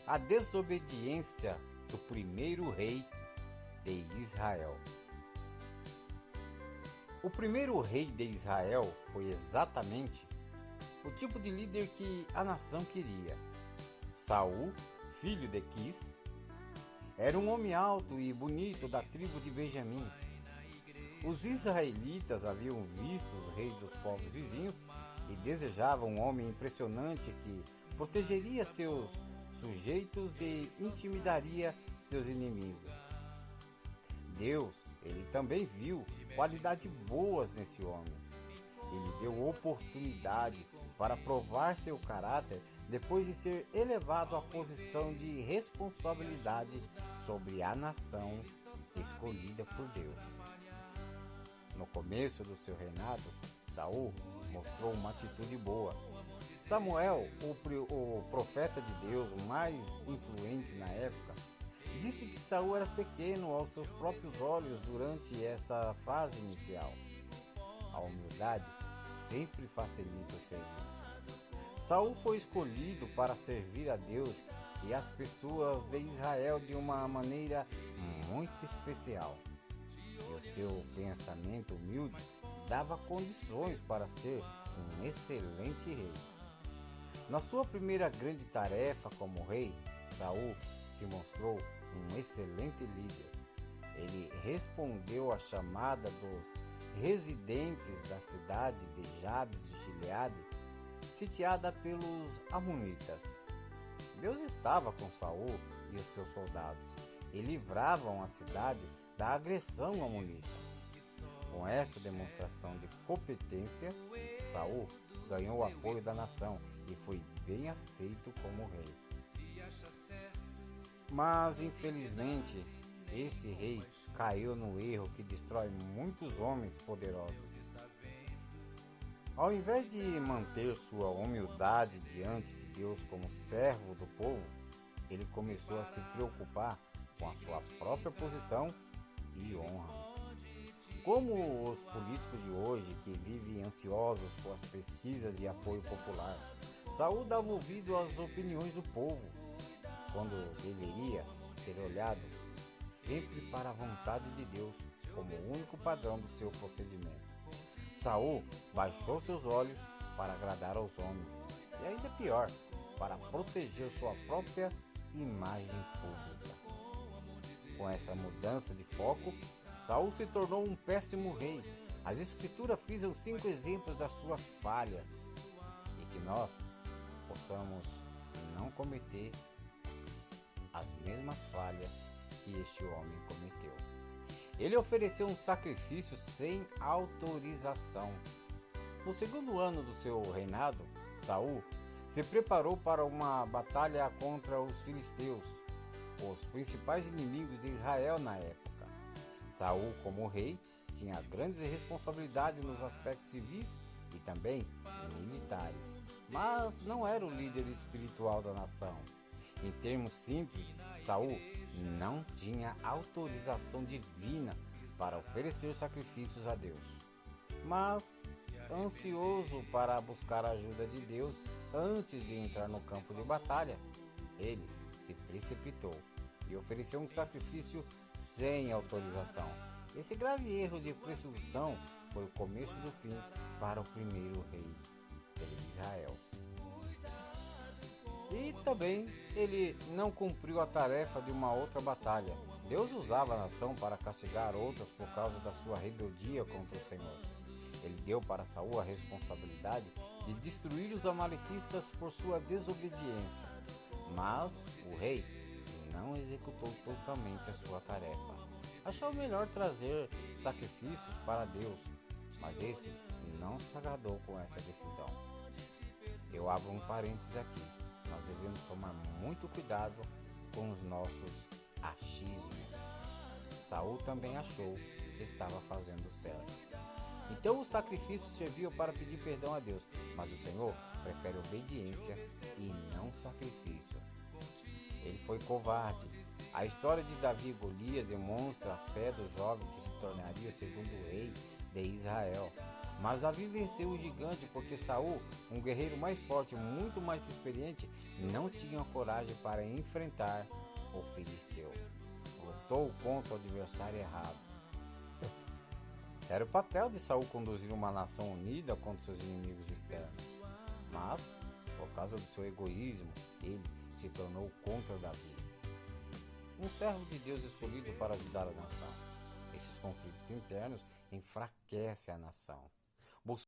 A desobediência do primeiro rei de Israel. O primeiro rei de Israel foi exatamente o tipo de líder que a nação queria. Saul, filho de Quis, era um homem alto e bonito da tribo de Benjamim. Os israelitas haviam visto os reis dos povos vizinhos e desejavam um homem impressionante que protegeria seus sujeitos e intimidaria seus inimigos. Deus, ele também viu qualidades boas nesse homem. Ele deu oportunidade para provar seu caráter depois de ser elevado à posição de responsabilidade sobre a nação escolhida por Deus. No começo do seu reinado, Saul mostrou uma atitude boa. Samuel, o profeta de Deus, o mais influente na época, disse que Saul era pequeno aos seus próprios olhos durante essa fase inicial. A humildade sempre facilita o serviço. Saul foi escolhido para servir a Deus e as pessoas de Israel de uma maneira muito especial. E o seu pensamento humilde dava condições para ser um excelente rei. Na sua primeira grande tarefa como rei, Saul se mostrou um excelente líder. Ele respondeu à chamada dos residentes da cidade de Jabes de Gileade, sitiada pelos amonitas. Deus estava com Saul e os seus soldados e livravam a cidade da agressão amonita. Com essa demonstração de competência, Saul ganhou o apoio da nação e foi bem aceito como rei. Mas, infelizmente, esse rei caiu no erro que destrói muitos homens poderosos. Ao invés de manter sua humildade diante de Deus como servo do povo, ele começou a se preocupar com a sua própria posição e honra. Como os políticos de hoje que vivem ansiosos com as pesquisas de apoio popular, Saul dava ouvido às opiniões do povo, quando deveria ter olhado sempre para a vontade de Deus como o único padrão do seu procedimento. Saul baixou seus olhos para agradar aos homens e, ainda pior, para proteger sua própria imagem pública. Com essa mudança de foco, Saul se tornou um péssimo rei. As escrituras frisam 5 exemplos das suas falhas e que nós possamos não cometer as mesmas falhas que este homem cometeu. Ele ofereceu um sacrifício sem autorização. No segundo ano do seu reinado, Saul se preparou para uma batalha contra os filisteus, os principais inimigos de Israel na época. Saul, como rei, tinha grandes responsabilidades nos aspectos civis e também militares, mas não era o líder espiritual da nação. Em termos simples, Saul não tinha autorização divina para oferecer sacrifícios a Deus. Mas, ansioso para buscar a ajuda de Deus antes de entrar no campo de batalha, ele se precipitou e ofereceu um sacrifício sem autorização. Esse grave erro de presunção foi o começo do fim para o primeiro rei de Israel. E também ele não cumpriu a tarefa de uma outra batalha. Deus usava a nação para castigar outras por causa da sua rebeldia contra o Senhor. Ele deu para Saul a responsabilidade de destruir os amalequitas por sua desobediência. Mas o rei não executou totalmente a sua tarefa. Achou melhor trazer sacrifícios para Deus, mas esse não se agradou com essa decisão. Eu abro um parênteses aqui. Nós devemos tomar muito cuidado com os nossos achismos. Saul também achou que estava fazendo certo. Então o sacrifício serviu para pedir perdão a Deus, mas o Senhor prefere obediência e não sacrifício. Ele foi covarde. A história de Davi e Golias demonstra a fé do jovem que se tornaria o segundo rei de Israel. Mas Davi venceu o gigante porque Saul, um guerreiro mais forte e muito mais experiente, não tinha coragem para enfrentar o filisteu. Lutou contra o adversário errado. Era o papel de Saul conduzir uma nação unida contra seus inimigos externos. Mas, por causa do seu egoísmo, ele se tornou contra Davi, um servo de Deus escolhido para ajudar a nação. Esses conflitos internos enfraquecem a nação.